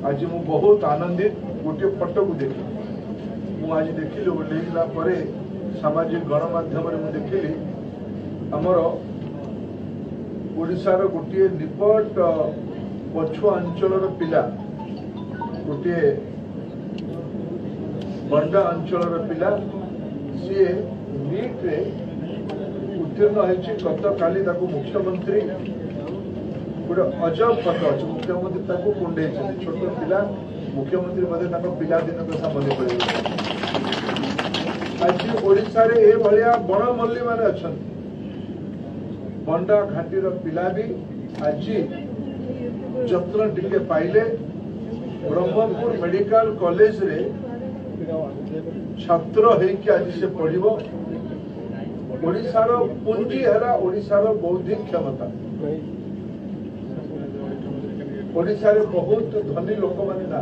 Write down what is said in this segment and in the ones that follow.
आज मु बहुत आनंदित गोटे फोटो को देखी मुझे देखिली ओल्ला सामाजिक गणमाध्यम देखिली आमर ओडिशार गोटे निपट पछुआ अंचल पिला गोटे बंडा अंचल पिला सी नीट रे उत्तीर्ण होती गत काली मुख्यमंत्री गोटे अजब फटो अच्छे मुख्यमंत्री कुंडे छोट पिला मुख्यमंत्री मध्य पिला दिन कथा मन पड़े आज ओडिशा रे ए भलिया बड़ मल्ली माने अच्छा बंडा घाटीर पिला भी आज जत्न टिके पाइले ब्रह्मपुर मेडिकल कॉलेज रे छात्र होइके आज से पढ़िबो ओडिशार पुंजी है ओडिशार बौद्धिक क्षमता ओडिशा रे बहुत धनी लोक माने ना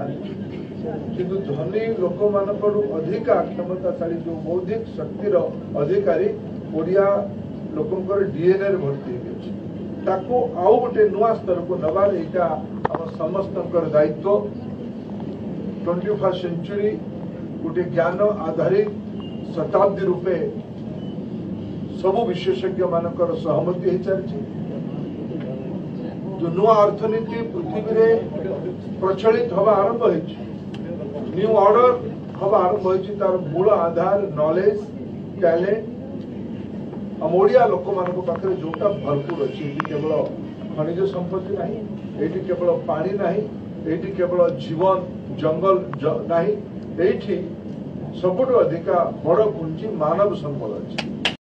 किंतु धनी लोक मानकर अधिका क्षमताशाली जो बौद्धिक शक्तिर अधिकारी ओडिया लोकंकर डीएनए रे भर्ती होगी ताको आउ गोटे नुआ स्तर को नबार एटा हम समस्तंकर दायित्व 21st सेंचुरी गोटे ज्ञान आधारित शताब्दी रूपे सबु विशेषज्ञ मानकर सहमति हो चलती जो नुआ अर्थनीति पृथ्वी रे प्रचलित हवा आरंभ हो न्यू ऑर्डर हवा आरंभ हो तार मूल आधार नॉलेज टैलेंट हम ओडिया लोक मान पाखे जोटा भरपूर अच्छी केवल खनिज संपत्ति ना ये केवल पानी ना ये केवल जीवन जंगल ना सबुठ अधिका बड़ पुंजी मानव संपद अच्छी